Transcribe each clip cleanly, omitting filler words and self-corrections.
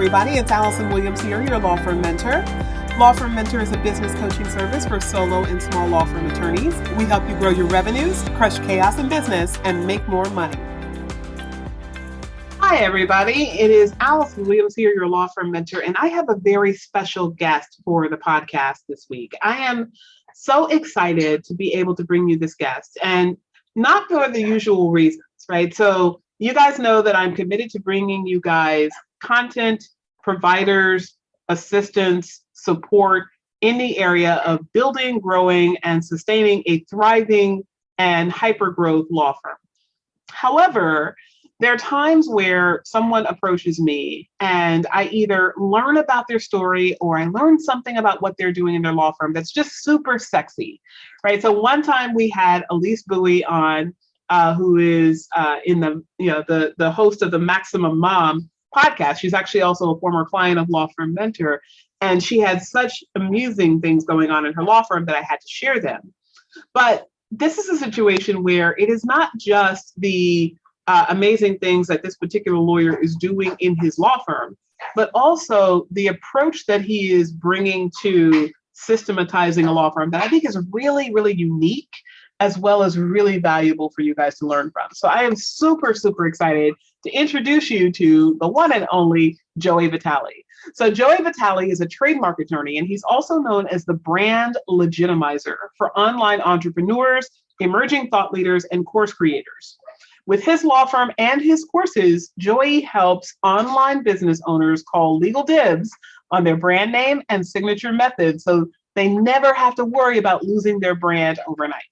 everybody. It's Allison Williams here, your law firm mentor. Law Firm Mentor is a business coaching service for solo and small law firm attorneys. We help you grow your revenues, crush chaos in business, and make more money. Hi, everybody. It is Allison Williams here, your law firm mentor, and I have a very special guest for the podcast this week. I am so excited to be able to bring you this guest, and not for the usual reasons, right? So you guys know that I'm committed to bringing you guys content, providers, assistance, support in the area of building, growing, and sustaining a thriving and hyper-growth law firm. However, there are times where someone approaches me and I either learn about their story or I learn something about what they're doing in their law firm that's just super sexy, right? So one time we had Elise Bowie on, who is in the host of the Maximum Mom podcast. She's actually also a former client of Law Firm Mentor, and she had such amusing things going on in her law firm that I had to share them. But this is a situation where it is not just the amazing things that this particular lawyer is doing in his law firm, but also the approach that he is bringing to systematizing a law firm that I think is really, really unique, as well as really valuable for you guys to learn from. So I am super, super excited to introduce you to the one and only Joey Vitale. So Joey Vitale is a trademark attorney, and he's also known as the brand legitimizer for online entrepreneurs, emerging thought leaders, and course creators. With his law firm and his courses, Joey helps online business owners call legal dibs on their brand name and signature method so they never have to worry about losing their brand overnight.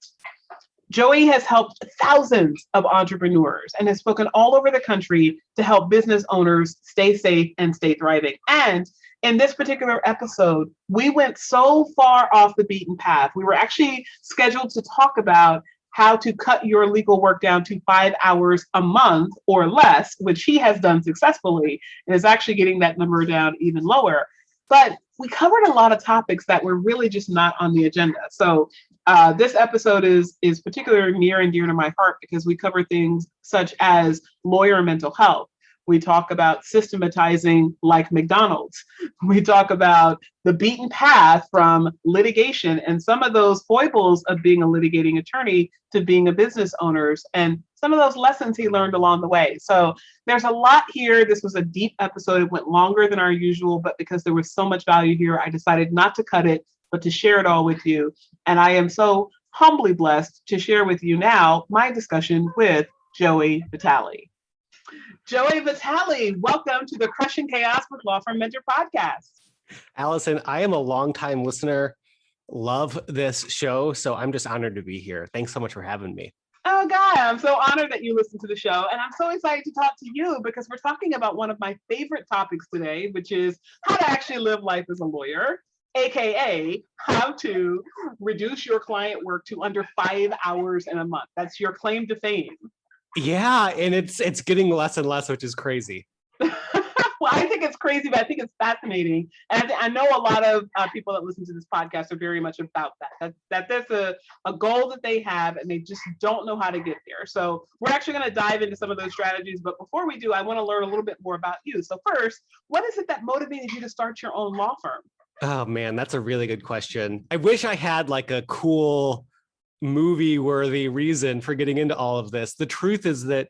Joey has helped thousands of entrepreneurs and has spoken all over the country to help business owners stay safe and stay thriving. And in this particular episode, we went so far off the beaten path. We were actually scheduled to talk about how to cut your legal work down to 5 hours a month or less, which he has done successfully and is actually getting that number down even lower. But we covered a lot of topics that were really just not on the agenda. So this episode is particularly near and dear to my heart because we cover things such as lawyer mental health. We talk about systematizing like McDonald's. We talk about the beaten path from litigation and some of those foibles of being a litigating attorney to being a business owner and some of those lessons he learned along the way. So there's a lot here. This was a deep episode. It went longer than our usual, but because there was so much value here, I decided not to cut it, but to share it all with you. And I am so humbly blessed to share with you now my discussion with Joey Vitale. Joey Vitale, welcome to the Crushing Chaos with Law Firm Mentor podcast. Allison, I am a longtime listener, love this show, so I'm just honored to be here. Thanks so much for having me. Oh, God, I'm so honored that you listen to the show, and I'm so excited to talk to you because we're talking about one of my favorite topics today, which is how to actually live life as a lawyer, AKA how to reduce your client work to under 5 hours in a month. That's your claim to fame. Yeah, and it's getting less and less, which is crazy. Well, I think it's crazy, but I think it's fascinating. And I know a lot of people that listen to this podcast are very much about that there's a goal that they have and they just don't know how to get there. So we're actually going to dive into some of those strategies. But before we do, I want to learn a little bit more about you. So first, what is it that motivated you to start your own law firm? Oh, man, that's a really good question. I wish I had like a cool movie-worthy reason for getting into all of this. The truth is that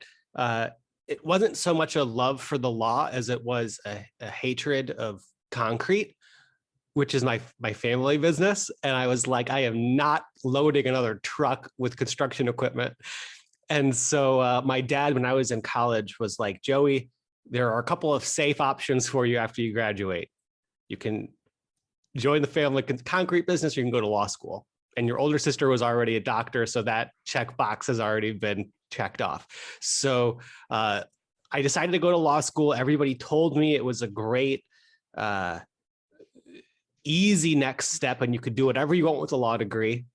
it wasn't so much a love for the law as it was a hatred of concrete, which is my family business. And I was like, I am not loading another truck with construction equipment. And so my dad, when I was in college, was like, Joey, there are a couple of safe options for you after you graduate. You can join the family concrete business, or you can go to law school. And your older sister was already a doctor, so that checkbox has already been checked off. So I decided to go to law school. Everybody told me it was a great, easy next step, and you could do whatever you want with a law degree.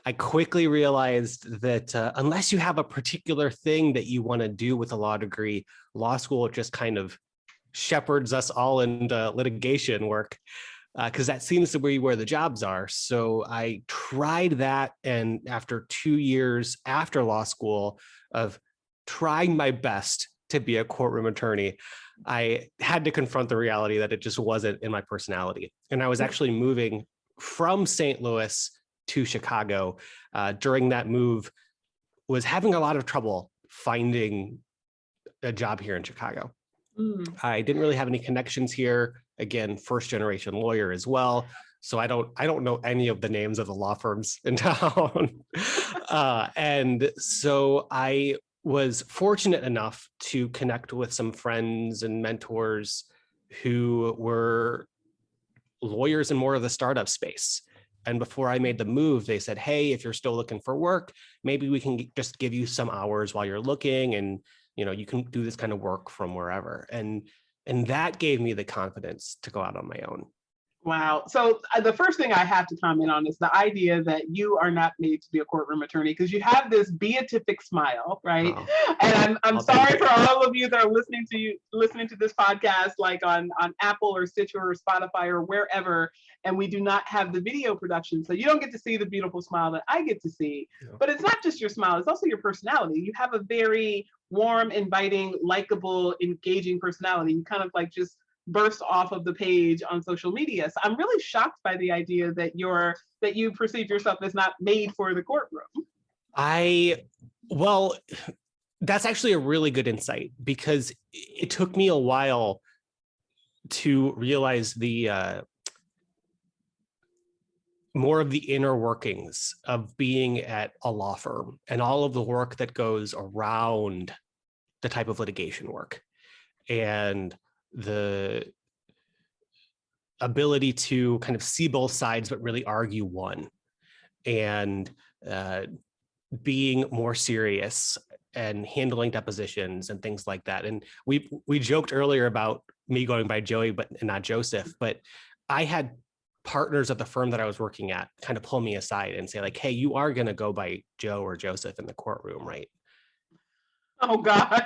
I quickly realized that unless you have a particular thing that you want to do with a law degree, law school just kind of shepherds us all into litigation work. Because that seems to be where the jobs are. So I tried that. And after 2 years after law school of trying my best to be a courtroom attorney, I had to confront the reality that it just wasn't in my personality. And I was actually moving from St. Louis to Chicago. During that move, was having a lot of trouble finding a job here in Chicago. I didn't really have any connections here. Again, first generation lawyer as well. So I don't know any of the names of the law firms in town. And so I was fortunate enough to connect with some friends and mentors who were lawyers in more of the startup space. And before I made the move, they said, hey, if you're still looking for work, maybe we can just give you some hours while you're looking, and you can do this kind of work from wherever. And that gave me the confidence to go out on my own. Wow. So the first thing I have to comment on is the idea that you are not made to be a courtroom attorney, because you have this beatific smile, right? Oh. And I'm sorry for all of you that are listening to this podcast, like on Apple or Stitcher or Spotify or wherever, and we do not have the video production. So you don't get to see the beautiful smile that I get to see. Yeah. But it's not just your smile, it's also your personality. You have a very warm, inviting, likable, engaging personality. You kind of like just burst off of the page on social media. So I'm really shocked by the idea that you perceive yourself as not made for the courtroom. Well, that's actually a really good insight, because it took me a while to realize the more of the inner workings of being at a law firm and all of the work that goes around the type of litigation work, and the ability to kind of see both sides but really argue one, and being more serious and handling depositions and things like that. And we joked earlier about me going by Joey but not Joseph, but I had partners at the firm that I was working at kind of pull me aside and say, like, hey, you are going to go by Joe or Joseph in the courtroom, right? Oh God.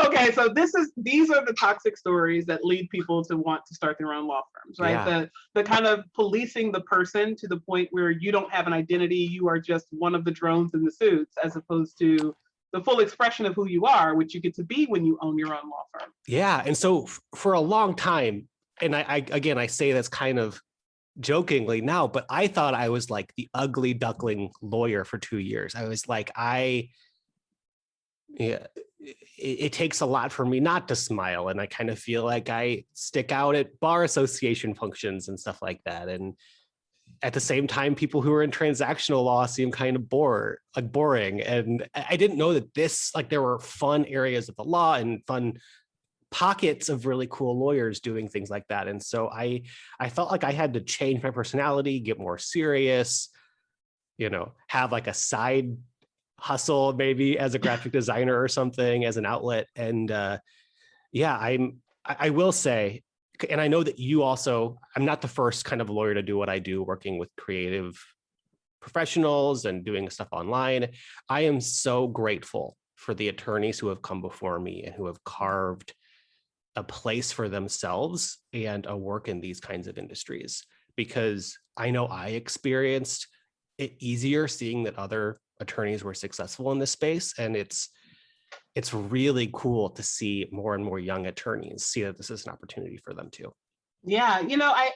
Okay, so these are the toxic stories that lead people to want to start their own law firms, right? Yeah. The kind of policing the person to the point where you don't have an identity, you are just one of the drones in the suits, as opposed to the full expression of who you are, which you get to be when you own your own law firm. Yeah, and so for a long time, and I say that's kind of jokingly now, but I thought I was like the ugly duckling lawyer for 2 years. I was like, it takes a lot for me not to smile, and I kind of feel like I stick out at bar association functions and stuff like that. And at the same time, people who are in transactional law seem kind of boring. And I didn't know that there were fun areas of the law and fun pockets of really cool lawyers doing things like that. And so I felt like I had to change my personality, get more serious, have like a side hustle maybe as a graphic designer or something as an outlet. And I will say, and I know that you also, I'm not the first kind of lawyer to do what I do, working with creative professionals and doing stuff online. I am so grateful for the attorneys who have come before me and who have carved a place for themselves and a work in these kinds of industries, because I know I experienced it easier seeing that other attorneys were successful in this space. And it's really cool to see more and more young attorneys see that this is an opportunity for them too. Yeah,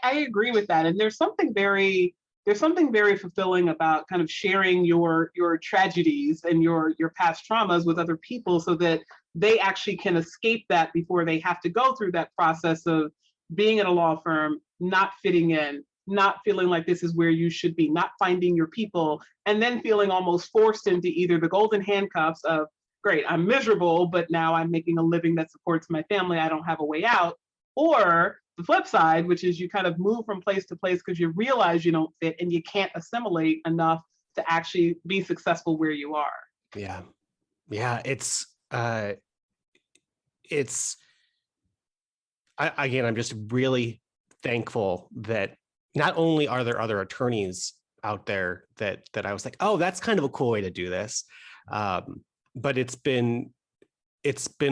I agree with that. And there's something very fulfilling about kind of sharing your tragedies and your past traumas with other people, so that they actually can escape that before they have to go through that process of being at a law firm, not fitting in, not feeling like this is where you should be, not finding your people, and then feeling almost forced into either the golden handcuffs of, great, I'm miserable, but now I'm making a living that supports my family, I don't have a way out, or the flip side, which is you kind of move from place to place because you realize you don't fit and you can't assimilate enough to actually be successful where you are. Yeah. I'm just really thankful that not only are there other attorneys out there that I was like, oh, that's kind of a cool way to do this. But it's been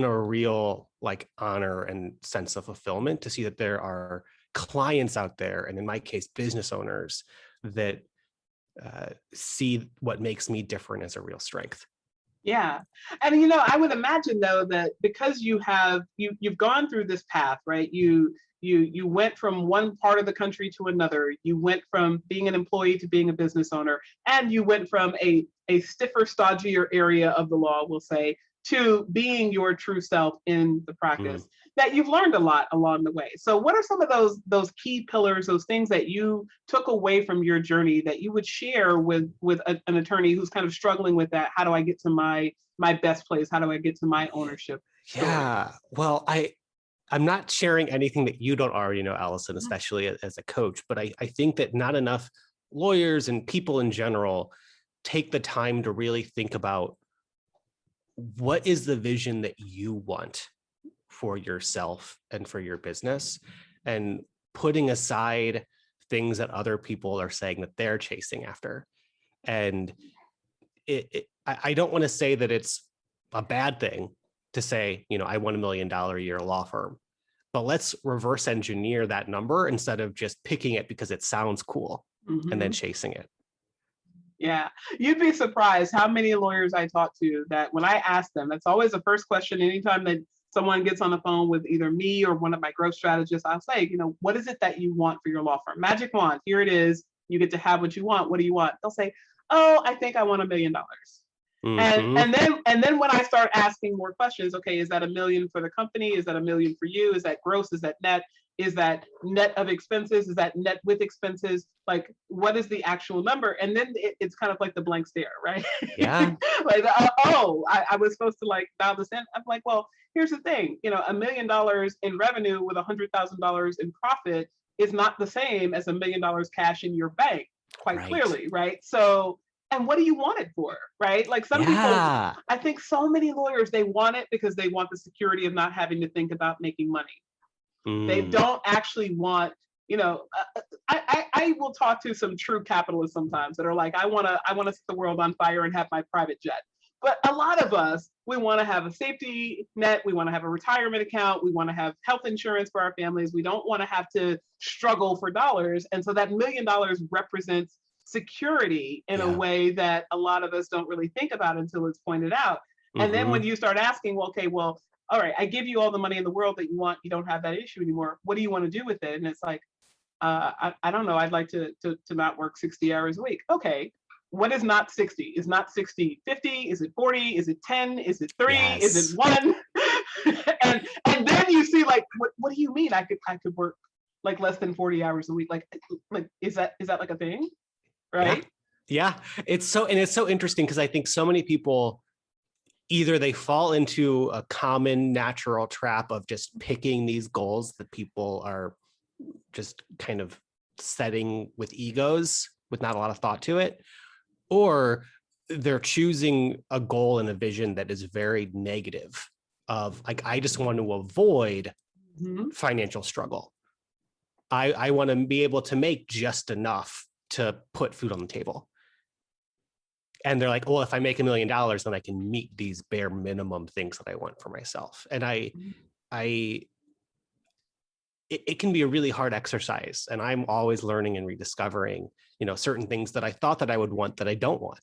a real like honor and sense of fulfillment to see that there are clients out there, and in my case, business owners that see what makes me different as a real strength. Yeah. And I would imagine though that because you've gone through this path, right? You went from one part of the country to another. You went from being an employee to being a business owner, and you went from a stiffer, stodgier area of the law, we'll say, to being your true self in the Mm. practice. That you've learned a lot along the way. So what are some of those key pillars, those things that you took away from your journey that you would share with an attorney who's kind of struggling with that? How do I get to my best place? How do I get to my ownership story? Yeah. Well, I'm not sharing anything that you don't already know, Allison, especially as a coach, but I think that not enough lawyers and people in general take the time to really think about what is the vision that you want for yourself and for your business, and putting aside things that other people are saying that they're chasing after. And I don't want to say that it's a bad thing to say, I want $1 million a year law firm, but let's reverse engineer that number instead of just picking it because it sounds cool and then Mhm. chasing it. Yeah, you'd be surprised how many lawyers I talk to that when I ask them, that's always the first question anytime that someone gets on the phone with either me or one of my growth strategists. I'll say, what is it that you want for your law firm? Magic wand, here it is. You get to have what you want. What do you want? They'll say, oh, I think I want $1 million. And Mm-hmm. and then when I start asking more questions, okay, is that 1 million for the company? Is that 1 million for you? Is that gross? Is that net? Is that net of expenses? Is that net with expenses? Like, what is the actual number? And then it's kind of like the blank stare, right? Yeah. Like, I was supposed to like dial this in. I'm like, well, here's the thing, $1 million in revenue with $100,000 in profit is not the same as $1 million cash in your bank, quite Right. clearly, right? So, and what do you want it for, right? Like some people, Yeah. I think so many lawyers, they want it because they want the security of not having to think about making money. They Mm. don't actually want, I will talk to some true capitalists sometimes that are like, I want to set the world on fire and have my private jet. But a lot of us, we want to have a safety net. We want to have a retirement account. We want to have health insurance for our families. We don't want to have to struggle for dollars. And so that $1 million represents security in a Yeah. way that a lot of us don't really think about until it's pointed out. And then when Mm-hmm. you start asking, well, okay, well, all right, I give you all the money in the world that you want. You don't have that issue anymore. What do you want to do with it? And it's like, I don't know. I'd like to not work 60 hours a week. Okay. What is not 60? Is not 60 50? Is it 40? Is it 10? Is it 3? Is it Yes. 1? and then you see like, what do you mean I could work like less than 40 hours a week? Like is that like a thing? Yeah. Right? Yeah. It's so interesting because I think so many people either they fall into a common natural trap of just picking these goals that people are just kind of setting with egos with not a lot of thought to it, or they're choosing a goal and a vision that is very negative of like, I just want to avoid Mm-hmm. financial struggle. I want to be able to make just enough to put food on the table. And they're like, well, if I make $1 million, then I can meet these bare minimum things that I want for myself. And it can be a really hard exercise. And I'm always learning and rediscovering, certain things that I thought that I would want that I don't want.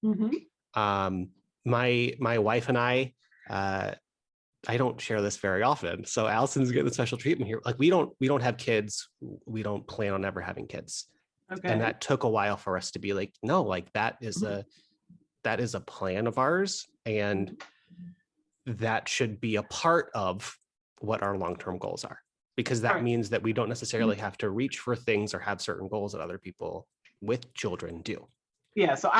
Mm-hmm. My wife and I don't share this very often. So Allison's getting the special treatment here. Like we don't have kids. We don't plan on ever having kids. And Okay. that took a while for us to be like, no, like that is a plan of ours. And that should be a part of what our long-term goals are, because All that right. means that we don't necessarily have to reach for things or have certain goals that other people with children do. Yeah, so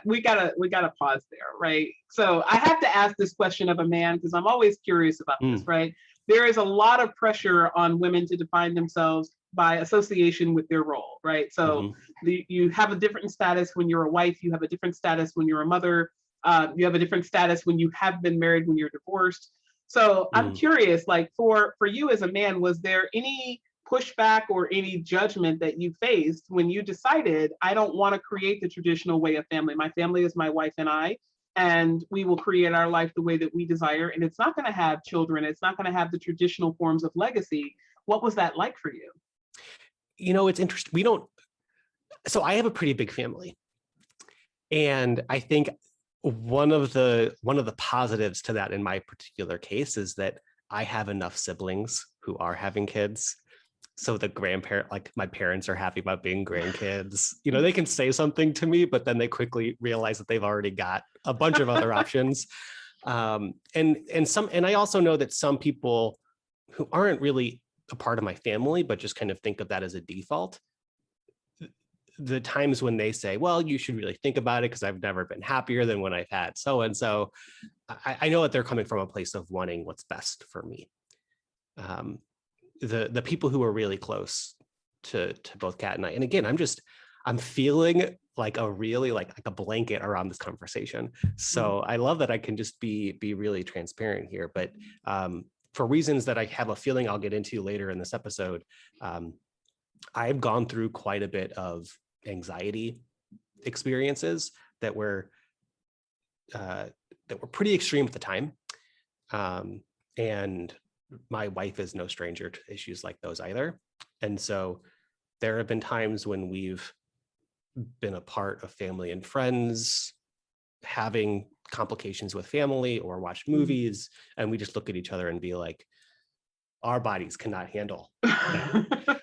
we gotta pause there, right? So I have to ask this question of a man because I'm always curious about this, Mm, right? There is a lot of pressure on women to define themselves by association with their role, right? So mhm, you have a different status when you're a wife, you have a different status when you're a mother, you have a different status when you have been married, when you're divorced. So I'm mm. curious, like for you as a man, was there any pushback or any judgment that you faced when you decided, I don't want to create the traditional way of family? My family is my wife and we will create our life the way that we desire. And it's not going to have children, it's not going to have the traditional forms of legacy. What was that like for you? It's interesting. So I have a pretty big family. And I think one of the positives to that in my particular case is that I have enough siblings who are having kids. So the grandparent, like my parents, are happy about being grandkids. They can say something to me, but then they quickly realize that they've already got a bunch of other options. And I also know that some people who aren't really a part of my family, but just kind of think of that as a default, the times when they say, well, you should really think about it because I've never been happier than when I've had so-and-so, I know that they're coming from a place of wanting what's best for me. The people who are really close to both Kat and I, and again, I'm feeling like a really like a blanket around this conversation. So I love that I can just be really transparent here. But for reasons that I have a feeling I'll get into later in this episode, I've gone through quite a bit of anxiety experiences that were pretty extreme at the time. And my wife is no stranger to issues like those either. And so there have been times when we've been a part of family and friends having complications with family or watched movies, and we just look at each other and be like, our bodies cannot handle that.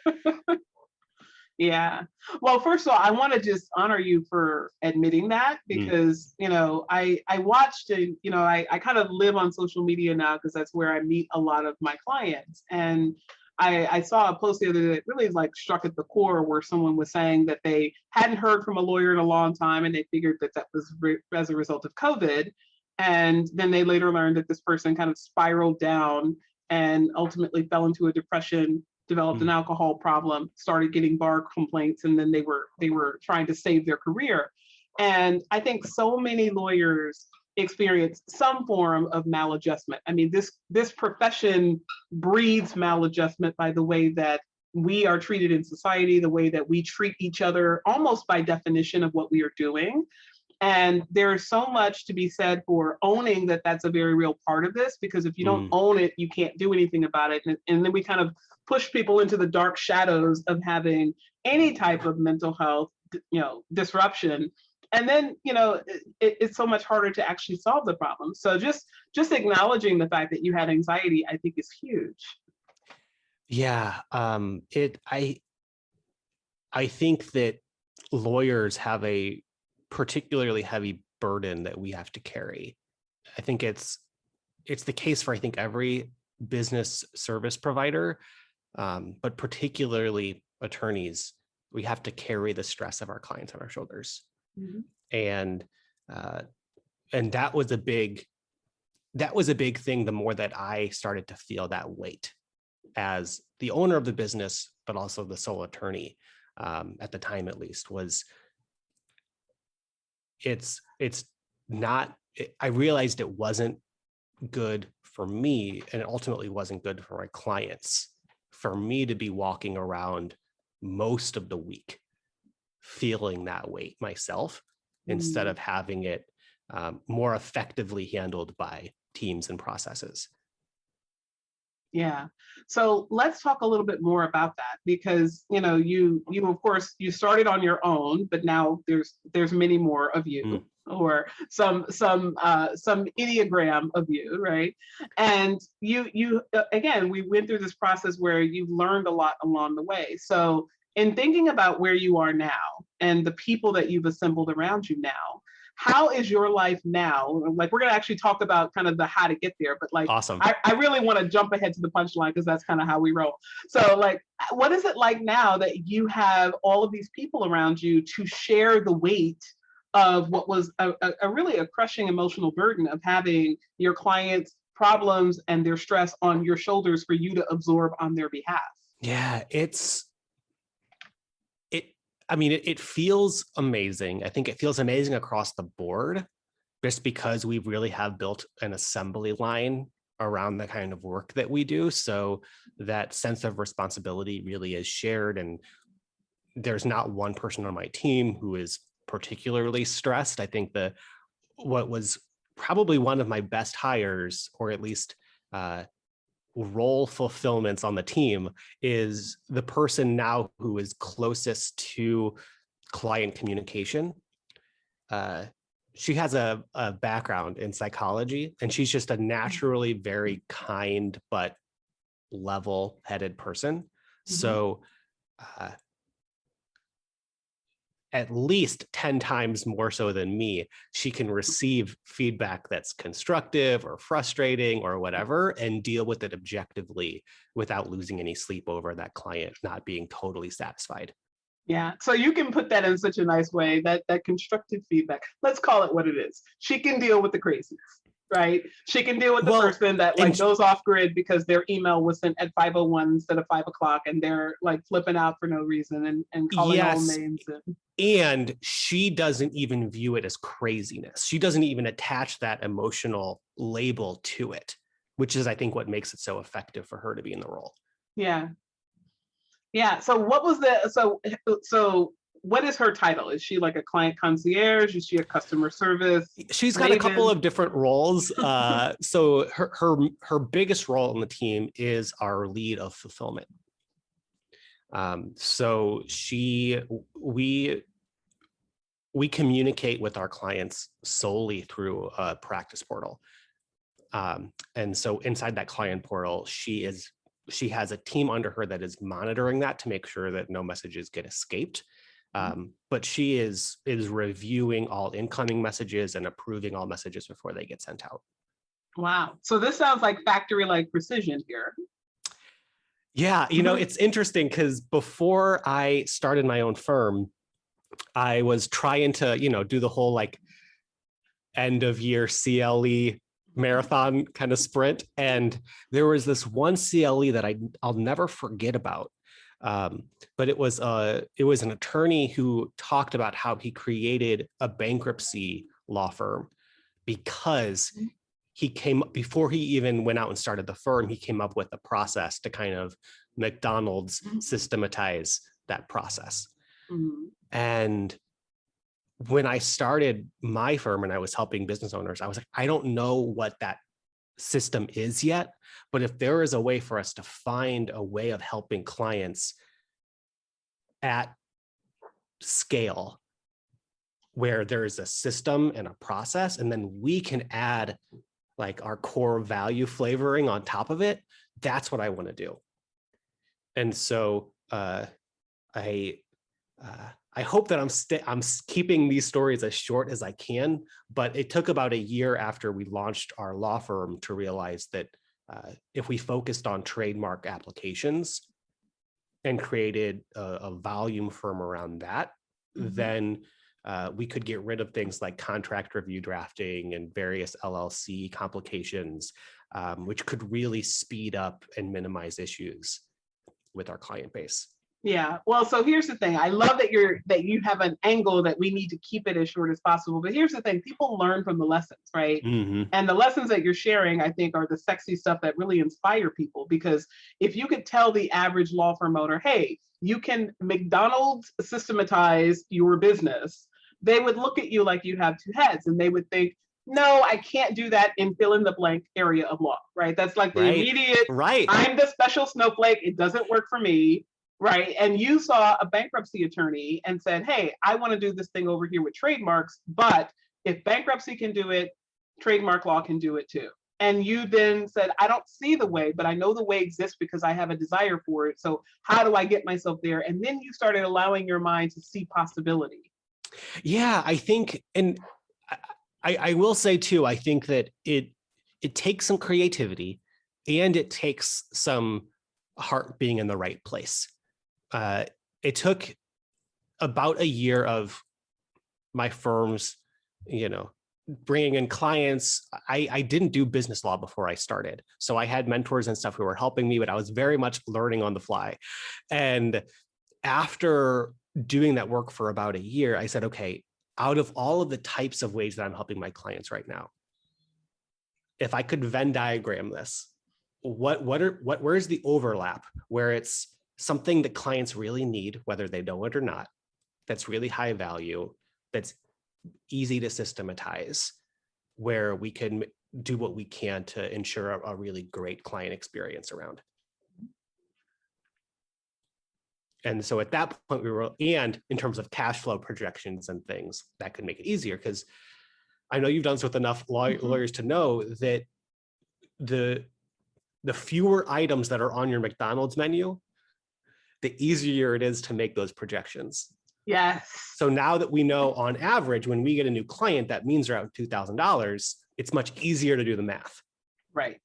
Yeah. Well, first of all, I want to just honor you for admitting that because, I watched and, I kind of live on social media now because that's where I meet a lot of my clients. And I saw a post the other day that really like struck at the core where someone was saying that they hadn't heard from a lawyer in a long time and they figured that was as a result of COVID. And then they later learned that this person kind of spiraled down and ultimately fell into a depression, developed an alcohol problem, started getting bar complaints, and then they were trying to save their career. And I think so many lawyers experience some form of maladjustment. I mean, this profession breeds maladjustment by the way that we are treated in society, the way that we treat each other, almost by definition of what we are doing. And there's so much to be said for owning that that's a very real part of this, because if you don't own it, you can't do anything about it. And then we kind of push people into the dark shadows of having any type of mental health, disruption. And then, it's so much harder to actually solve the problem. So just acknowledging the fact that you had anxiety, I think is huge. Yeah. I think that lawyers have a particularly heavy burden that we have to carry. I think it's the case for, I think, every business service provider, but particularly attorneys. We have to carry the stress of our clients on our shoulders. And that was a big thing. The more that I started to feel that weight as the owner of the business, but also the sole attorney, at the time, at least, was it's not, I realized it wasn't good for me, and it ultimately wasn't good for my clients, for me to be walking around most of the week feeling that weight myself, instead of having it more effectively handled by teams and processes. Yeah. So let's talk a little bit more about that, because you of course you started on your own, but now there's many more of you, or some ideogram of you, right? And you again, we went through this process where you've learned a lot along the way. So in thinking about where you are now and the people that you've assembled around you now, how is your life now? Like, we're going to actually talk about kind of the how to get there, but like, awesome. I really want to jump ahead to the punchline because that's kind of how we roll. So like, what is it like now that you have all of these people around you to share the weight of what was a really a crushing emotional burden of having your clients' problems and their stress on your shoulders for you to absorb on their behalf? Yeah, it feels amazing. I think it feels amazing across the board, just because we really have built an assembly line around the kind of work that we do. So that sense of responsibility really is shared. And there's not one person on my team who is particularly stressed. I think what was probably one of my best hires, or at least role fulfillments on the team, is the person now who is closest to client communication. she has a background in psychology, and she's just a naturally very kind but level-headed person. So at least 10 times more so than me, she can receive feedback that's constructive or frustrating or whatever, and deal with it objectively without losing any sleep over that client not being totally satisfied. Yeah. So you can put that in such a nice way, that constructive feedback. Let's call it what it is. She can deal with the crazies, right? She can deal with the person that like goes off grid because their email was sent at 5:01 instead of 5:00, and they're like flipping out for no reason and calling all names. And she doesn't even view it as craziness. She doesn't even attach that emotional label to it, which is, I think, what makes it so effective for her to be in the role. Yeah. Yeah. So what was so what is her title? Is she like a client concierge? Is she a customer service? She's got a couple of different roles. So her biggest role in the team is our lead of fulfillment. So we communicate with our clients solely through a practice portal. And so inside that client portal, she has a team under her that is monitoring that to make sure that no messages get escaped. But she is reviewing all incoming messages and approving all messages before they get sent out. Wow. So this sounds like factory-like precision here. Yeah, it's interesting because before I started my own firm, I was trying to, do the whole like end of year CLE marathon kind of sprint. And there was this one CLE that I'll never forget about. But it was an attorney who talked about how he created a bankruptcy law firm because before he even went out and started the firm, he came up with a process to kind of McDonald's systematize that process. And when I started my firm and I was helping business owners, I was like, I don't know what that system is yet, but if there is a way for us to find a way of helping clients at scale where there is a system and a process, and then we can add like our core value flavoring on top of it, that's what I want to do. And so I hope that I'm keeping these stories as short as I can, but it took about a year after we launched our law firm to realize that if we focused on trademark applications and created a volume firm around that, then we could get rid of things like contract review drafting and various LLC complications, which could really speed up and minimize issues with our client base. Yeah. Well, so here's the thing. I love that you have an angle that we need to keep it as short as possible. But here's the thing. People learn from the lessons, right? And the lessons that you're sharing, I think, are the sexy stuff that really inspire people. Because if you could tell the average law firm owner, hey, you can McDonald's systematize your business, they would look at you like you have two heads, and they would think, no, I can't do that in fill in the blank area of law, right? That's like the immediate, I'm the special snowflake. It doesn't work for me. Right. And you saw a bankruptcy attorney and said, hey, I want to do this thing over here with trademarks, but if bankruptcy can do it, trademark law can do it too. And you then said, I don't see the way, but I know the way exists because I have a desire for it. So how do I get myself there? And then you started allowing your mind to see possibility. Yeah, I think, and I will say too, I think that it takes some creativity and it takes some heart being in the right place. It took about a year of my firm's, bringing in clients. I didn't do business law before I started. So I had mentors and stuff who were helping me, but I was very much learning on the fly. And after doing that work for about a year, I said, okay, out of all of the types of ways that I'm helping my clients right now, if I could Venn diagram this, where's the overlap where it's something that clients really need, whether they know it or not, that's really high value, that's easy to systematize, where we can do what we can to ensure a really great client experience around. And so at that point and in terms of cash flow projections and things, that could make it easier because I know you've done this with enough lawyers to know that the fewer items that are on your McDonald's menu, the easier it is to make those projections. Yes. So now that we know on average, when we get a new client, that means around $2,000, it's much easier to do the math. Right.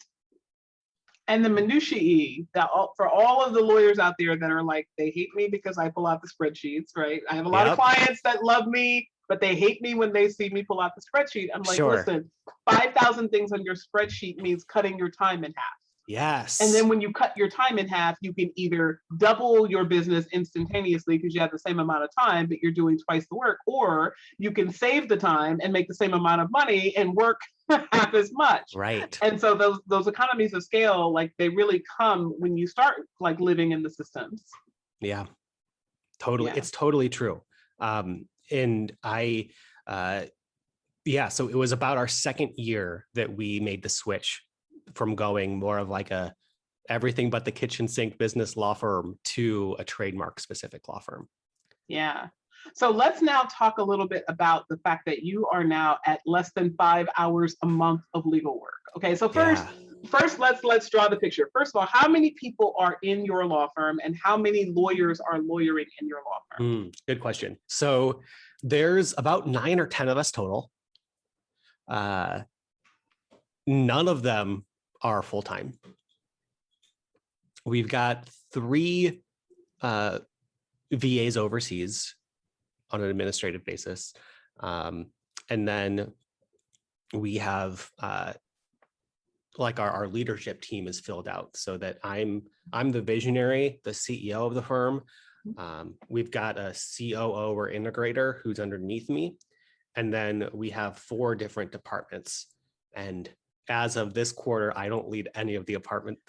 And the minutiae that for all of the lawyers out there that are like, they hate me because I pull out the spreadsheets, right? I have a lot of clients that love me, but they hate me when they see me pull out the spreadsheet. I'm like, listen, 5,000 things on your spreadsheet means cutting your time in half. Yes. And then when you cut your time in half, you can either double your business instantaneously because you have the same amount of time, but you're doing twice the work, or you can save the time and make the same amount of money and work half as much. Right. And so those economies of scale, like they really come when you start like living in the systems. Yeah, totally. Yeah. It's totally true. And so it was about our second year that we made the switch from going more of like a everything but the kitchen sink business law firm to a trademark specific law firm. Yeah. So let's now talk a little bit about the fact that you are now at less than 5 hours a month of legal work. Okay, so first let's draw the picture. First of all, how many people are in your law firm and how many lawyers are lawyering in your law firm? Good question. So there's about 9 or 10 of us total. None of them are full-time. We've got 3 VAs overseas on an administrative basis. And then we have like our leadership team is filled out so that I'm the visionary, the CEO of the firm. We've got a COO or integrator who's underneath me. And then we have 4 different departments. And as of this quarter, I don't lead any of the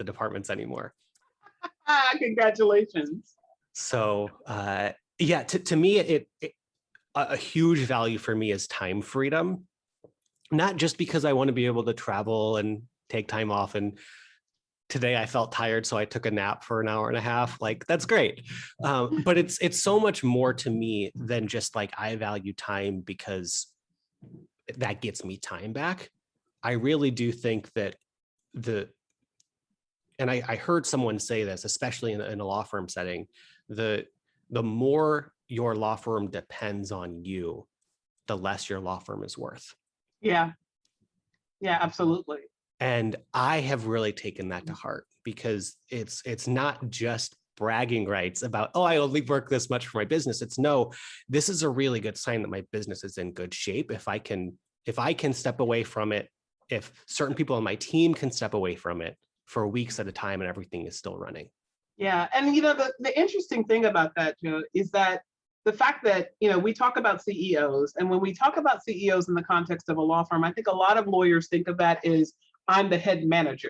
departments anymore. Congratulations. So to me, a huge value for me is time freedom, not just because I want to be able to travel and take time off. And today I felt tired, so I took a nap for an hour and a half. Like, that's great. But it's so much more to me than just like, I value time because that gets me time back. I really do think that and I heard someone say this, especially in a law firm setting, the more your law firm depends on you, the less your law firm is worth. Yeah, absolutely. And I have really taken that to heart because it's not just bragging rights about, oh, I only work this much for my business. It's no, this is a really good sign that my business is in good shape. If I can step away from it, if certain people on my team can step away from it for weeks at a time and everything is still running. Yeah. And, the interesting thing about that, Joe, is that the fact that, we talk about CEOs, and when we talk about CEOs in the context of a law firm, I think a lot of lawyers think of that as I'm the head manager.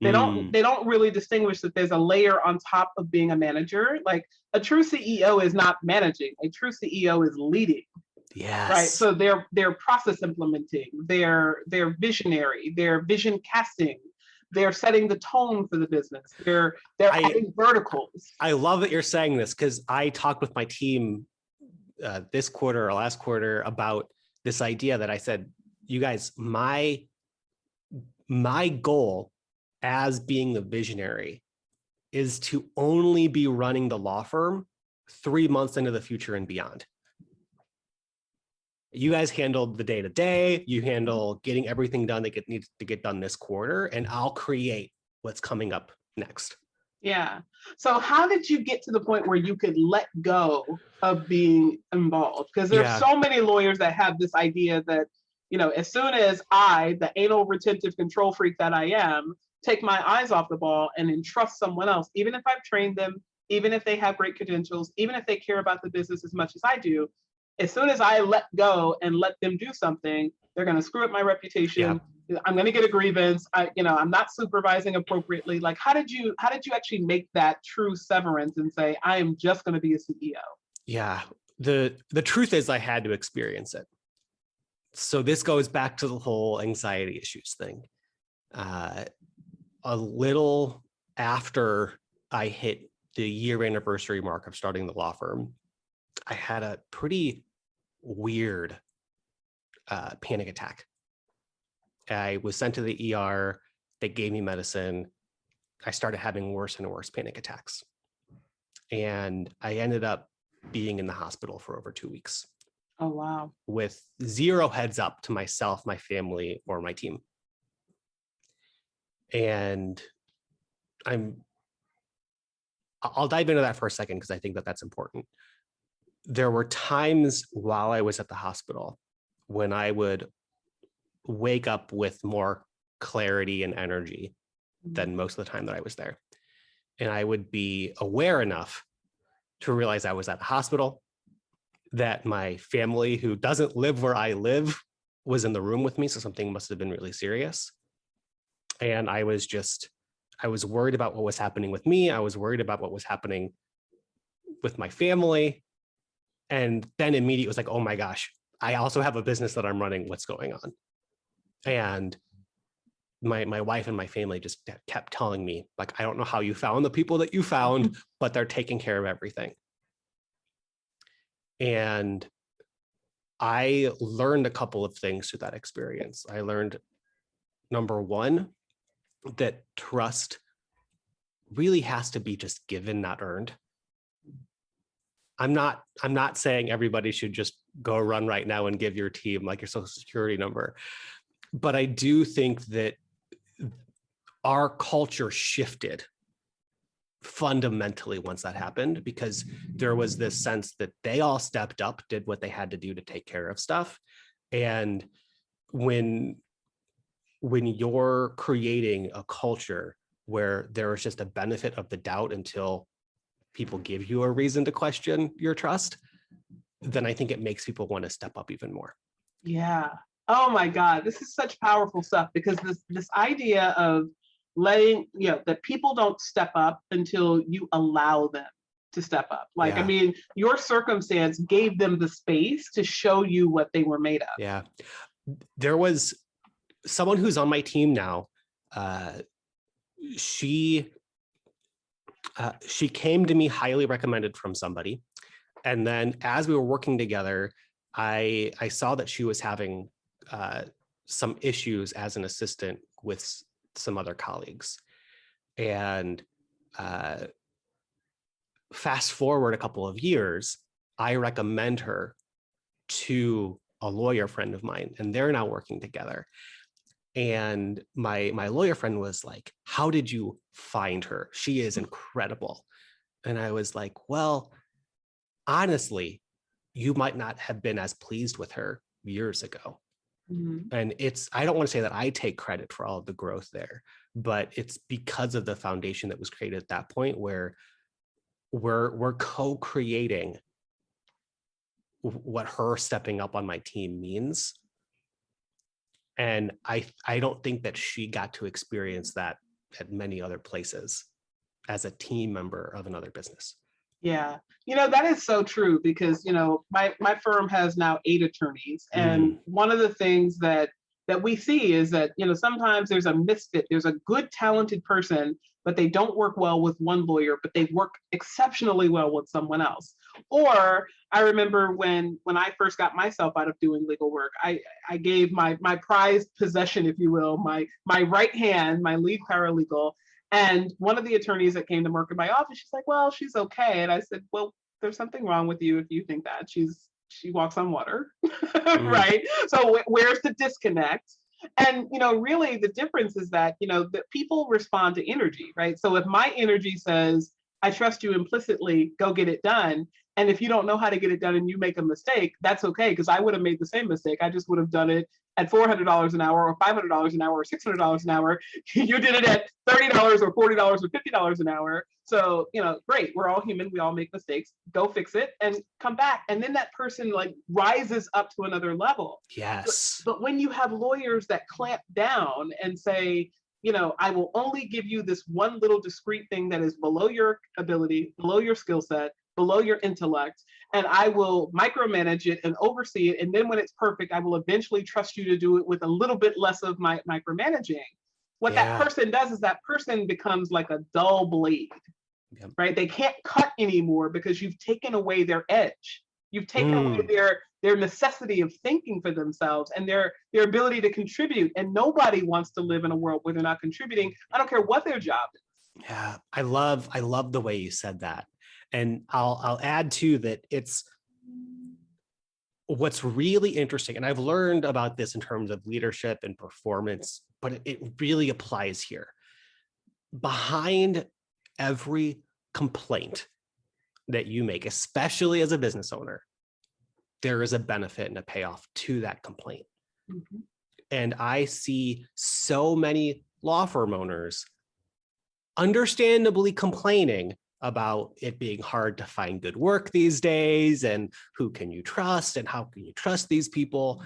They don't really distinguish that there's a layer on top of being a manager. Like, a true CEO is not managing. A true CEO is leading. Yes. Right. So they're process implementing, they're visionary, they're vision casting, they're setting the tone for the business. They're adding verticals. I love that you're saying this because I talked with my team this quarter or last quarter about this idea that I said, you guys, my goal as being the visionary is to only be running the law firm 3 months into the future and beyond. You guys handled the day-to-day, you handle getting everything done that needs to get done this quarter, and I'll create what's coming up next. Yeah. So how did you get to the point where you could let go of being involved? Because there's so many lawyers that have this idea that, as soon as I, the anal retentive control freak that I am, take my eyes off the ball and entrust someone else, even if I've trained them, even if they have great credentials, even if they care about the business as much as I do, as soon as I let go and let them do something, they're going to screw up my reputation. Yeah. I'm going to get a grievance. I'm not supervising appropriately. Like, how did you actually make that true severance and say, I am just going to be a CEO? Yeah. The truth is I had to experience it. So this goes back to the whole anxiety issues thing. A little after I hit the year anniversary mark of starting the law firm, I had a pretty weird panic attack. I was sent to the ER. They gave me medicine. I started having worse and worse panic attacks. And I ended up being in the hospital for over 2 weeks. Oh, wow. With zero heads up to myself, my family, or my team. And I'll dive into that for a second because I think that that's important. There were times while I was at the hospital when I would wake up with more clarity and energy than most of the time that I was there. And I would be aware enough to realize I was at the hospital, that my family, who doesn't live where I live, was in the room with me. So something must have been really serious. And I was worried about what was happening with me. I was worried about what was happening with my family. And then immediately it was like, oh my gosh, I also have a business that I'm running. What's going on? And my wife and my family just kept telling me, like, I don't know how you found the people that you found, but they're taking care of everything. And I learned a couple of things through that experience. I learned, number one, that trust really has to be just given, not earned. I'm not saying everybody should just go run right now and give your team like your social security number. But I do think that our culture shifted fundamentally once that happened, because there was this sense that they all stepped up, did what they had to do to take care of stuff. And when you're creating a culture where there is just a benefit of the doubt until people give you a reason to question your trust, then I think it makes people want to step up even more. Yeah. Oh my God, this is such powerful stuff, because this idea of letting, that people don't step up until you allow them to step up. Like, Yeah. I mean, your circumstance gave them the space to show you what they were made of. Yeah. There was someone who's on my team now. She came to me highly recommended from somebody. And then as we were working together, I saw that she was having some issues as an assistant with some other colleagues. And fast forward a couple of years, I recommend her to a lawyer friend of mine, and they're now working together. And my lawyer friend was like, how did you find her? She is incredible. And I was like, well, honestly, you might not have been as pleased with her years ago. Mm-hmm. And I don't want to say that I take credit for all of the growth there, but it's because of the foundation that was created at that point, where we're co-creating what her stepping up on my team means. And I don't think that she got to experience that at many other places as a team member of another business. Yeah, that is so true, because, my firm has now 8 attorneys. And one of the things that we see is that, sometimes there's a misfit. There's a good, talented person, but they don't work well with one lawyer, but they work exceptionally well with someone else. Or I remember when I first got myself out of doing legal work, I gave my prized possession, if you will, my right hand, my lead paralegal. And one of the attorneys that came to work in my office, she's like, well, she's okay. And I said, well, there's something wrong with you if you think that. She walks on water, right? So where's the disconnect? And, really the difference is that, that people respond to energy, right? So if my energy says, I trust you implicitly, go get it done. And if you don't know how to get it done and you make a mistake, that's okay, because I would have made the same mistake. I just would have done it at $400 an hour or $500 an hour or $600 an hour. You did it at $30 or $40 or $50 an hour. So, great. We're all human. We all make mistakes. Go fix it and come back. And then that person rises up to another level. Yes. But when you have lawyers that clamp down and say, I will only give you this one little discrete thing that is below your ability, below your skill set, below your intellect, and I will micromanage it and oversee it. And then when it's perfect, I will eventually trust you to do it with a little bit less of my micromanaging. What that person does is that person becomes like a dull blade, right? They can't cut anymore because you've taken away their edge. You've taken away their necessity of thinking for themselves and their ability to contribute. And nobody wants to live in a world where they're not contributing. I don't care what their job is. Yeah, I love the way you said that. And I'll add too that it's what's really interesting, and I've learned about this in terms of leadership and performance, but it really applies here. Behind every complaint that you make, especially as a business owner, there is a benefit and a payoff to that complaint. Mm-hmm. And I see so many law firm owners understandably complaining about it being hard to find good work these days, and who can you trust, and how can you trust these people?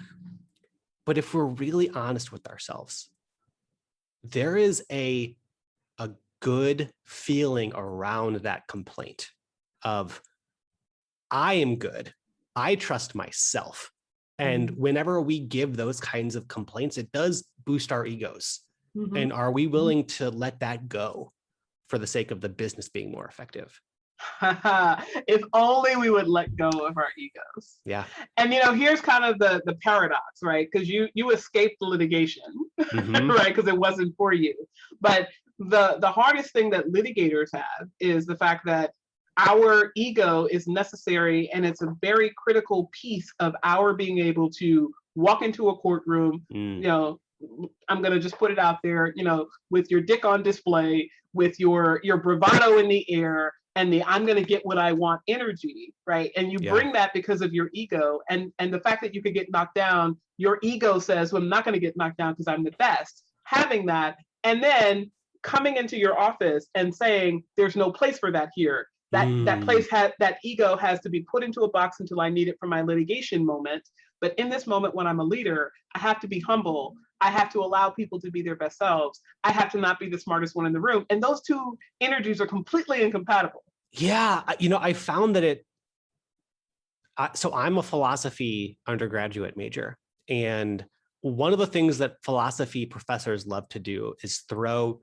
But if we're really honest with ourselves, there is a good feeling around that complaint of, I am good, I trust myself. And whenever we give those kinds of complaints, it does boost our egos. Mm-hmm. And are we willing to let that go for the sake of the business being more effective? If only we would let go of our egos. Yeah. And here's kind of the paradox, right? Because you escaped the litigation, mm-hmm. right? Because it wasn't for you. But the hardest thing that litigators have is the fact that our ego is necessary, and it's a very critical piece of our being able to walk into a courtroom, I'm going to just put it out there, with your dick on display, with your bravado in the air, and the I'm going to get what I want energy, right? And you bring that because of your ego, and the fact that you could get knocked down, your ego says, well, I'm not going to get knocked down because I'm the best. Having that, and then coming into your office and saying, there's no place for that here. That place that ego has to be put into a box until I need it for my litigation moment. But in this moment, when I'm a leader, I have to be humble. I have to allow people to be their best selves. I have to not be the smartest one in the room. And those two energies are completely incompatible. Yeah. I found that so I'm a philosophy undergraduate major. And one of the things that philosophy professors love to do is throw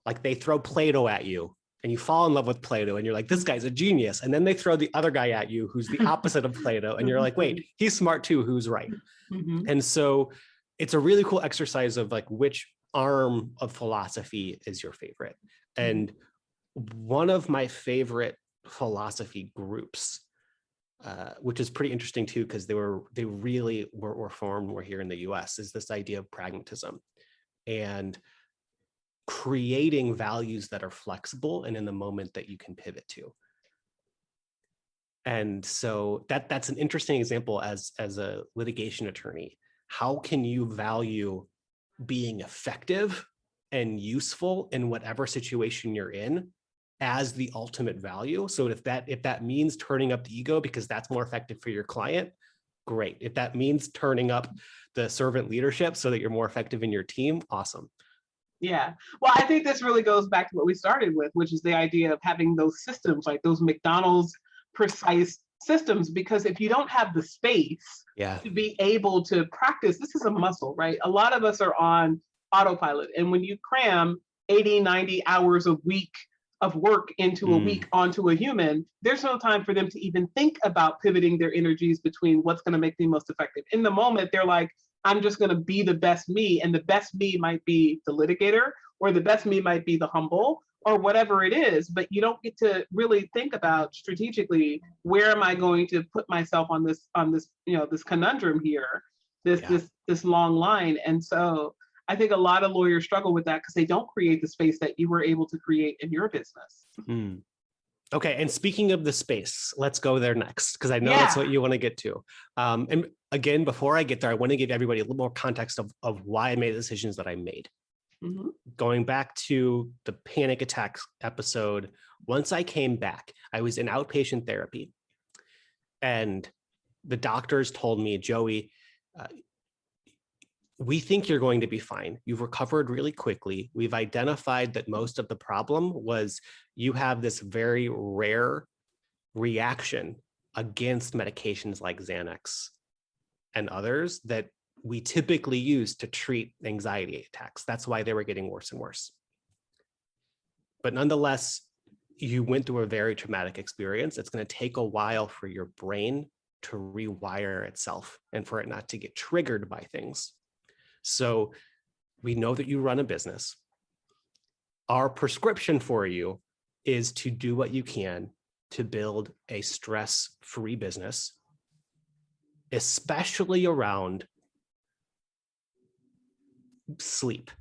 Plato at you, and you fall in love with Plato, and you're like, this guy's a genius. And then they throw the other guy at you who's the opposite of Plato. And you're like, wait, he's smart too, who's right? Mm-hmm. And so it's a really cool exercise of which arm of philosophy is your favorite. And one of my favorite philosophy groups, which is pretty interesting too, because they really were formed more here in the US, is this idea of pragmatism and creating values that are flexible and in the moment that you can pivot to. And so that's an interesting example as a litigation attorney. How can you value being effective and useful in whatever situation you're in as the ultimate value? So if that means turning up the ego because that's more effective for your client, great. If that means turning up the servant leadership so that you're more effective in your team, awesome. Yeah. Well, I think this really goes back to what we started with, which is the idea of having those systems, like those McDonald's precise systems, because if you don't have the space to be able to practice, this is a muscle, right? A lot of us are on autopilot. And when you cram 80, 90 hours a week of work into a week onto a human, there's no time for them to even think about pivoting their energies between what's going to make me most effective. In the moment, they're like, I'm just going to be the best me. And the best me might be the litigator, or the best me might be the humble, or whatever it is. But you don't get to really think about strategically, where am I going to put myself on this, this conundrum here, this long line. And so I think a lot of lawyers struggle with that because they don't create the space that you were able to create in your business. Okay. And speaking of the space, let's go there next, because I know that's what you want to get to. And again, before I get there, I want to give everybody a little more context of why I made the decisions that I made. Mm-hmm. Going back to the panic attacks episode, once I came back, I was in outpatient therapy, and the doctors told me, Joey, we think you're going to be fine. You've recovered really quickly. We've identified that most of the problem was you have this very rare reaction against medications like Xanax and others that we typically use to treat anxiety attacks. That's why they were getting worse and worse. But nonetheless, you went through a very traumatic experience. It's going to take a while for your brain to rewire itself and for it not to get triggered by things. So we know that you run a business. Our prescription for you is to do what you can to build a stress-free business, especially around sleep,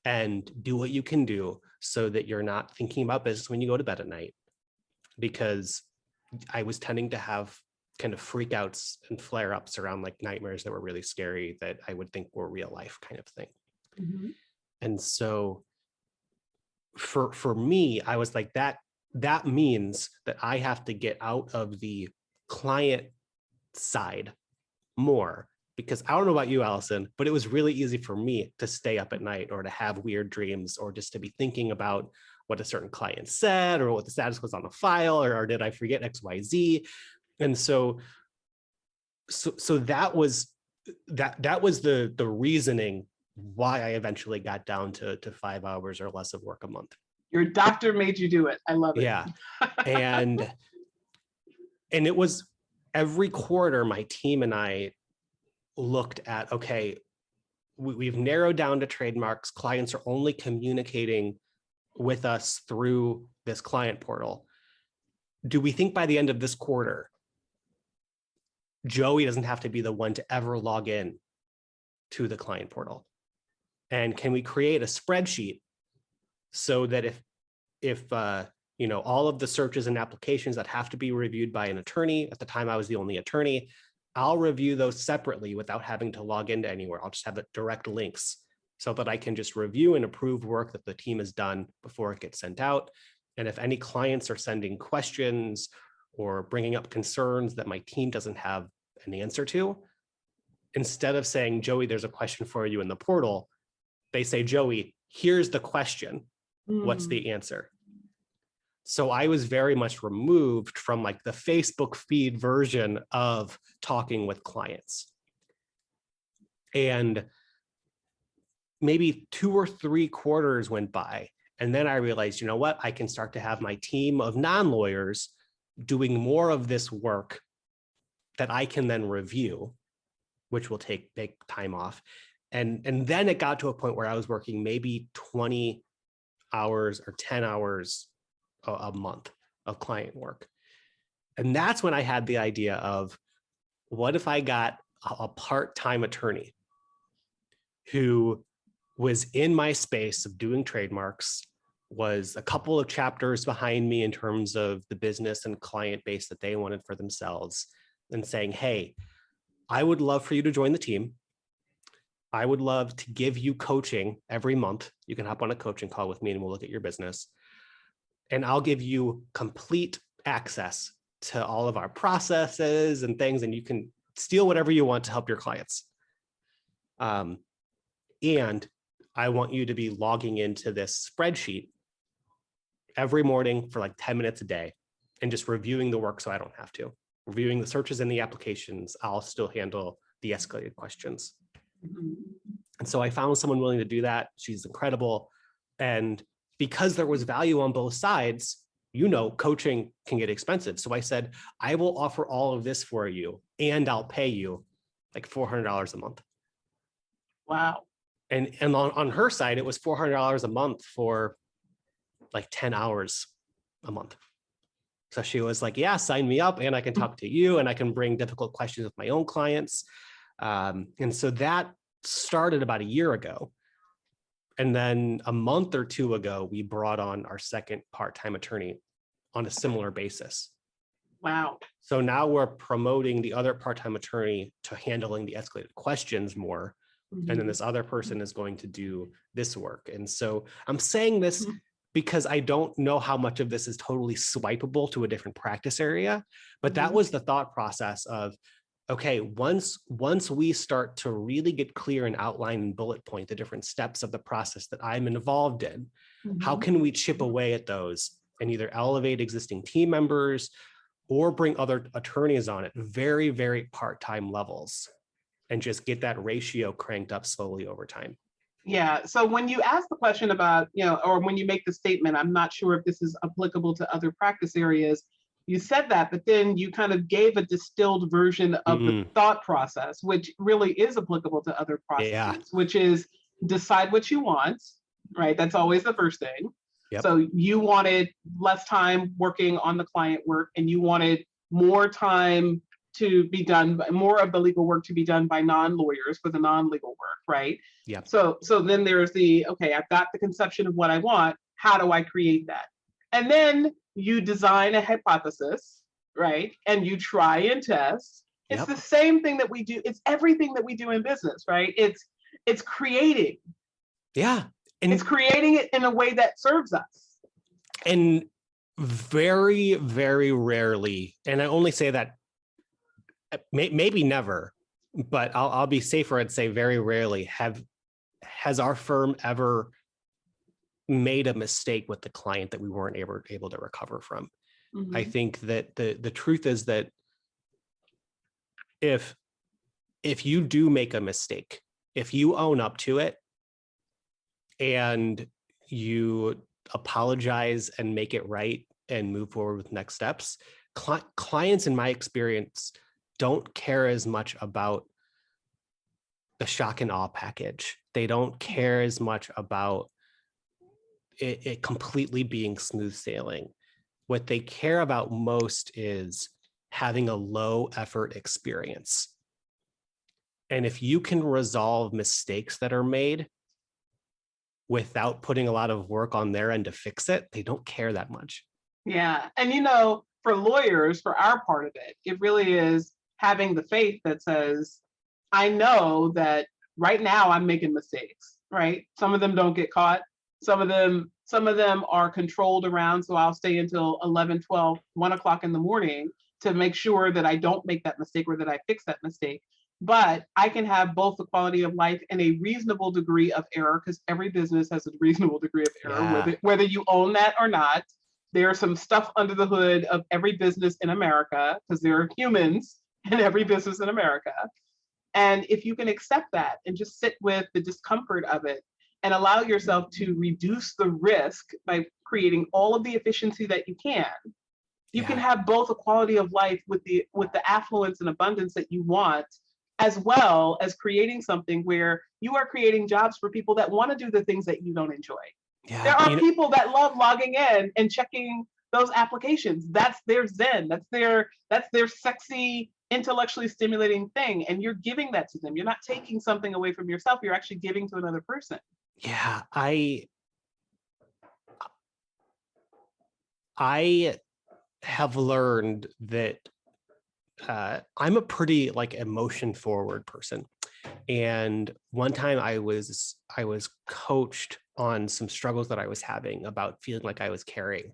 and do what you can do so that you're not thinking about business when you go to bed at night. Because I was tending to have kind of freakouts and flare-ups around like nightmares that were really scary that I would think were real life kind of thing. Mm-hmm. And so for me, I was like, that means that I have to get out of the client side more, because I don't know about you, Allison, but it was really easy for me to stay up at night or to have weird dreams or just to be thinking about what a certain client said or what the status was on the file, or did I forget XYZ? And so that was the reasoning why I eventually got down to 5 hours or less of work a month. Your doctor made you do it. I love it. Yeah. And it was every quarter, my team and I looked at, okay, we've narrowed down to trademarks. Clients are only communicating with us through this client portal. Do we think by the end of this quarter, Joey doesn't have to be the one to ever log in to the client portal? And can we create a spreadsheet so that if all of the searches and applications that have to be reviewed by an attorney, at the time I was the only attorney, I'll review those separately without having to log into anywhere. I'll just have the direct links so that I can just review and approve work that the team has done before it gets sent out. And if any clients are sending questions or bringing up concerns that my team doesn't have an answer to, instead of saying, Joey, there's a question for you in the portal, they say, Joey, here's the question. What's the answer? So I was very much removed from like the Facebook feed version of talking with clients. And maybe 2 or 3 quarters went by. And then I realized, you know what? I can start to have my team of non-lawyers doing more of this work that I can then review, which will take time off. And then it got to a point where I was working maybe 20 hours or 10 hours a month of client work. And that's when I had the idea of, what if I got a part-time attorney who was in my space of doing trademarks, was a couple of chapters behind me in terms of the business and client base that they wanted for themselves, and saying, hey, I would love for you to join the team. I would love to give you coaching every month. You can hop on a coaching call with me and we'll look at your business. And I'll give you complete access to all of our processes and things, and you can steal whatever you want to help your clients. And I want you to be logging into this spreadsheet every morning for like 10 minutes a day and just reviewing the work so I don't have to. Reviewing the searches and the applications, I'll still handle the escalated questions. Mm-hmm. And so I found someone willing to do that. She's incredible. And because there was value on both sides, coaching can get expensive. So I said, I will offer all of this for you and I'll pay you like $400 a month. Wow. And on her side, it was $400 a month for like 10 hours a month. So she was like, yeah, sign me up and I can talk to you and I can bring difficult questions with my own clients. And so that started about a year ago. And then a month or 2 ago, we brought on our second part-time attorney on a similar basis. Wow. So now we're promoting the other part-time attorney to handling the escalated questions more. Mm-hmm. And then this other person is going to do this work. And so I'm saying this because I don't know how much of this is totally swipeable to a different practice area, but that was the thought process of, okay, once we start to really get clear and outline and bullet point the different steps of the process that I'm involved in, how can we chip away at those and either elevate existing team members or bring other attorneys on at very, very part-time levels and just get that ratio cranked up slowly over time? Yeah. So when you ask the question about, or when you make the statement, I'm not sure if this is applicable to other practice areas, you said that, but then you kind of gave a distilled version of the thought process, which really is applicable to other processes, which is decide what you want, right? That's always the first thing. Yep. So you wanted less time working on the client work, and you wanted more time to be done, more of the legal work to be done by non-lawyers for the non-legal work, right? Yeah. So then there's okay, I've got the conception of what I want. How do I create that? And then you design a hypothesis, right? And you try and test. It's the same thing that we do. It's everything that we do in business, right? It's creating. Yeah. And it's creating it in a way that serves us. And very, very rarely, and I only say that maybe never, but I'll be safer and say very rarely has our firm ever made a mistake with the client that we weren't able to recover from. Mm-hmm. I think that the truth is that if you do make a mistake, if you own up to it and you apologize and make it right and move forward with next steps, clients, in my experience, don't care as much about the shock and awe package. They don't care as much about it completely being smooth sailing. What they care about most is having a low effort experience. And if you can resolve mistakes that are made without putting a lot of work on their end to fix it, they don't care that much. Yeah. And for lawyers, for our part of it, it really is having the faith that says, I know that right now I'm making mistakes, right? Some of them don't get caught. Some of them are controlled around. So I'll stay until 11, 12, 1 o'clock in the morning to make sure that I don't make that mistake or that I fix that mistake. But I can have both the quality of life and a reasonable degree of error, because every business has a reasonable degree of error, whether you own that or not. There's some stuff under the hood of every business in America, because there are humans in every business in America. And if you can accept that and just sit with the discomfort of it and allow yourself to reduce the risk by creating all of the efficiency that you can, you can have both a quality of life with the affluence and abundance that you want, as well as creating something where you are creating jobs for people that want to do the things that you don't enjoy. Yeah, there are people that love logging in and checking those applications. That's their zen. That's their sexy, intellectually stimulating thing. And you're giving that to them. You're not taking something away from yourself. You're actually giving to another person. Yeah, I have learned that I'm a pretty emotion forward person. And one time I was coached on some struggles that I was having about feeling like I was carrying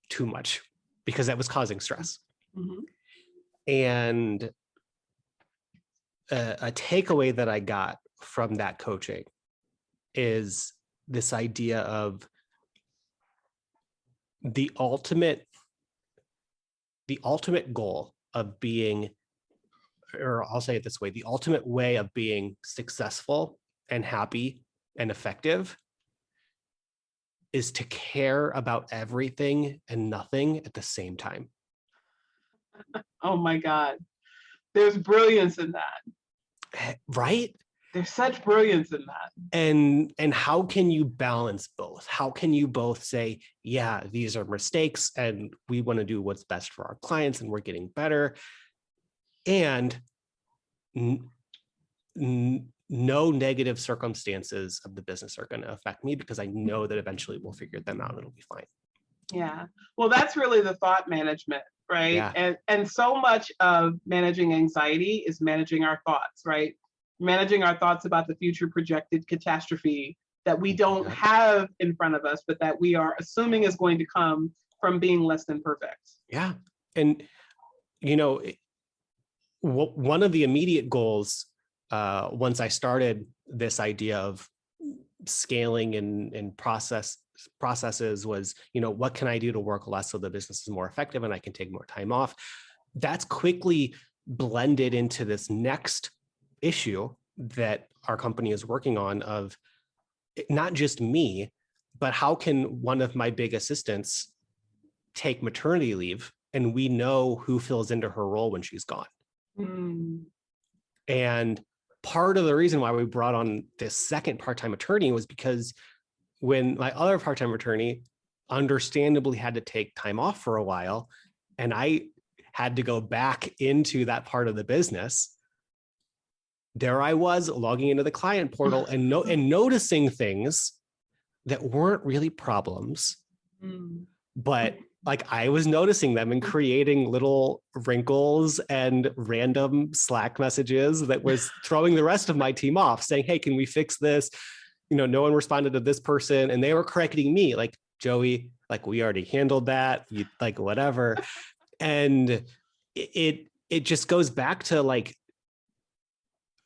too much because that was causing stress. Mm-hmm. And a takeaway that I got from that coaching is this idea of the ultimate goal of being, or I'll say it this way, the ultimate way of being successful and happy and effective is to care about everything and nothing at the same time. Oh my God. There's brilliance in that. Right? There's such brilliance in that. And how can you balance both? How can you both say, yeah, these are mistakes and we want to do what's best for our clients and we're getting better, and no negative circumstances of the business are going to affect me because I know that eventually we'll figure them out and it'll be fine. Yeah. Well, that's really the thought management, right? Yeah. And so much of managing anxiety is managing our thoughts, right? Managing our thoughts about the future projected catastrophe that we don't have in front of us, but that we are assuming is going to come from being less than perfect. Yeah. And, one of the immediate goals, once I started this idea of scaling and processes was, what can I do to work less so the business is more effective and I can take more time off? That's quickly blended into this next issue that our company is working on of not just me, but how can one of my big assistants take maternity leave and we know who fills into her role when she's gone. Mm. And part of the reason why we brought on this second part-time attorney was because when my other part-time attorney understandably had to take time off for a while, and I had to go back into that part of the business, there I was logging into the client portal and noticing things that weren't really problems, but like I was noticing them and creating little wrinkles and random Slack messages that was throwing the rest of my team off, saying, hey, can we fix this? No one responded to this person, and they were correcting me like, Joey, like we already handled that, you like whatever. And it just goes back to like,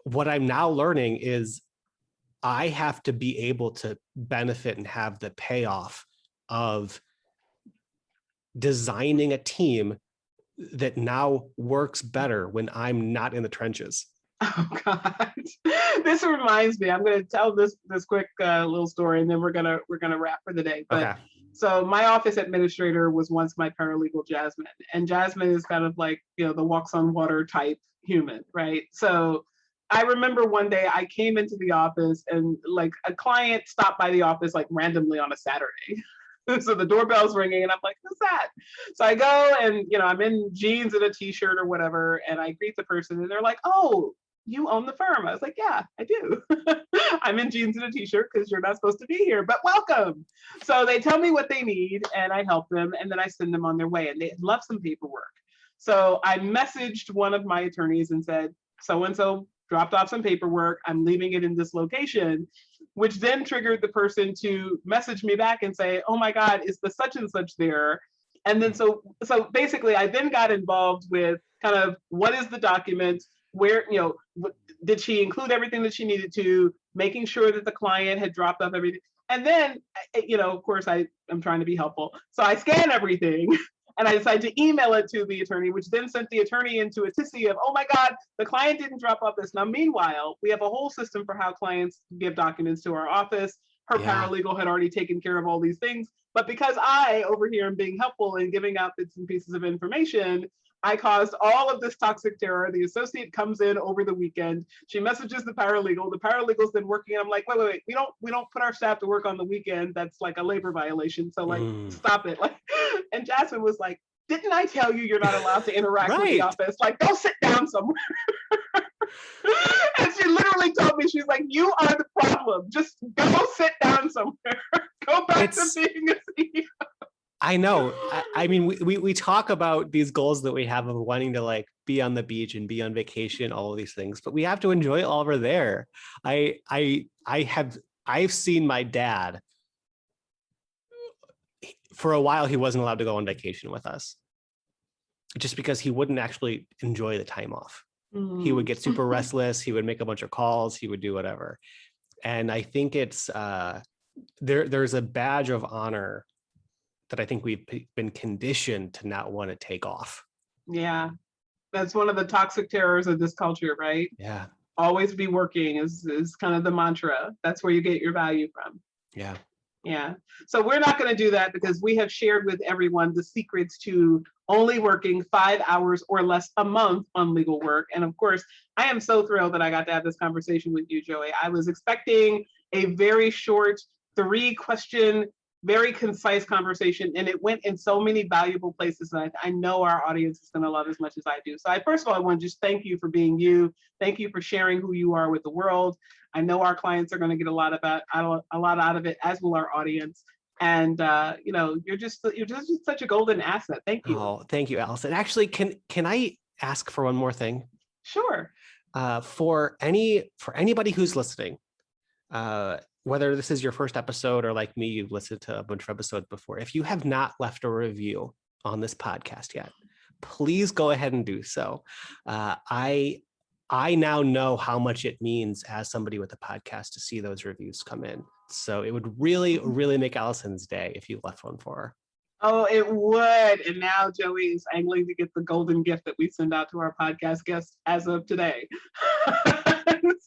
what I'm now learning is I have to be able to benefit and have the payoff of designing a team that now works better when I'm not in the trenches. Oh God, this reminds me. I'm going to tell this quick little story, and then we're gonna wrap for the day. But Okay. So my office administrator was once my paralegal, Jasmine, and Jasmine is kind of like the walks on water type human, right? So I remember one day I came into the office and like a client stopped by the office like randomly on a Saturday. So the doorbell's ringing and I'm like, who's that? So I go and, I'm in jeans and a t-shirt or whatever. And I greet the person and they're like, oh, you own the firm. I was like, yeah, I do. I'm in jeans and a t-shirt because you're not supposed to be here, but welcome. So they tell me what they need and I help them. And then I send them on their way and they love some paperwork. So I messaged one of my attorneys and said, so-and-so dropped off some paperwork. I'm leaving it in this location, which then triggered the person to message me back and say, oh my God, is the such and such there? And then so basically I then got involved with kind of what is the document, where, did she include everything that she needed to, making sure that the client had dropped off everything. And then, of course, I'm trying to be helpful. So I scan everything and I decided to email it to the attorney, which then sent the attorney into a tizzy of, oh my God, the client didn't drop off this. Now, meanwhile, we have a whole system for how clients give documents to our office. Her paralegal had already taken care of all these things. But because I, over here, am being helpful and giving out bits and pieces of information, I caused all of this toxic terror. The associate comes in over the weekend. She messages the paralegal. The paralegal's then working. And I'm like, wait. We don't put our staff to work on the weekend. That's like a labor violation. So like, stop it. Like, and Jasmine was like, didn't I tell you you're not allowed to interact with the office? Like, go sit down somewhere. And she literally told me, she's like, you are the problem. Just go sit down somewhere. Go back to being a CEO. I know. I mean, we talk about these goals that we have of wanting to like be on the beach and be on vacation, all of these things, but we have to enjoy it while we're there. I've seen my dad. For a while, he wasn't allowed to go on vacation with us just because he wouldn't actually enjoy the time off. He would get super restless. He would make a bunch of calls. He would do whatever. And I think it's there's a badge of honor that I think we've been conditioned to not want to take off. Yeah. That's one of the toxic terrors of this culture, right? Yeah. Always be working is kind of the mantra. That's where you get your value from. Yeah. Yeah. So we're not going to do that because we have shared with everyone the secrets to only working 5 hours or less a month on legal work. And of course, I am so thrilled that I got to have this conversation with you, Joey. I was expecting a very short 3-question, very concise conversation, and it went in so many valuable places that I know our audience is going to love as much as I do. So first of all, I want to just thank you for being you. Thank you for sharing who you are with the world. I know our clients are going to get a lot out of it, as will our audience. And you're just such a golden asset. Thank you. Oh, thank you, Allison. Actually, can I ask for one more thing? Sure. For anybody who's listening, whether this is your first episode or like me, you've listened to a bunch of episodes before, if you have not left a review on this podcast yet, please go ahead and do so. I now know how much it means as somebody with a podcast to see those reviews come in. So it would really, really make Allison's day if you left one for her. Oh, it would. And now Joey is angling to get the golden gift that we send out to our podcast guests as of today.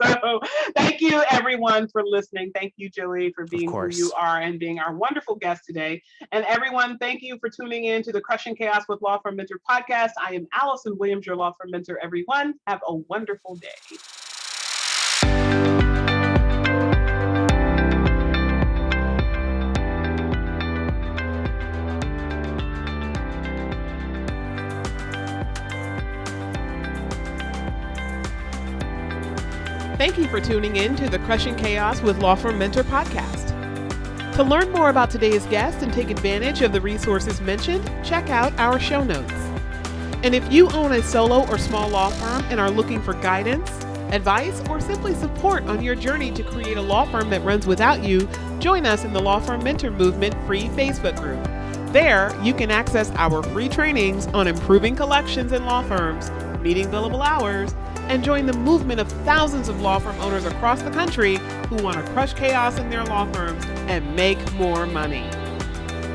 So thank you everyone for listening. Thank you, Joey, for being who course. you are and being our wonderful guest today. And everyone, thank you for tuning in to the Crushing Chaos with Law Firm Mentor podcast. I am Allison Williams, your law firm mentor. Everyone, have a wonderful day. Thank you for tuning in to the Crushing Chaos with Law Firm Mentor podcast. To learn more about today's guest and take advantage of the resources mentioned, check out our show notes. And if you own a solo or small law firm and are looking for guidance, advice, or simply support on your journey to create a law firm that runs without you, join us in the Law Firm Mentor Movement free Facebook group. There, you can access our free trainings on improving collections in law firms, meeting billable hours, and join the movement of thousands of law firm owners across the country who want to crush chaos in their law firms and make more money.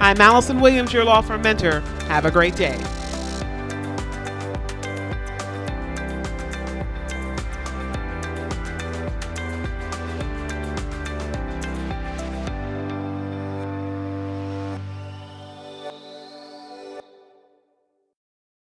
I'm Allison Williams, your law firm mentor. Have a great day.